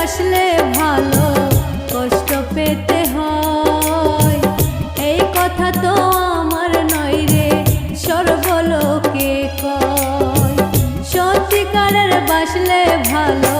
বাসলে ভালো কষ্ট পেতে হয়, এই কথা তো আমার নয় রে সর্বলোকে কয়। সত্যিকারের বাসলে ভালো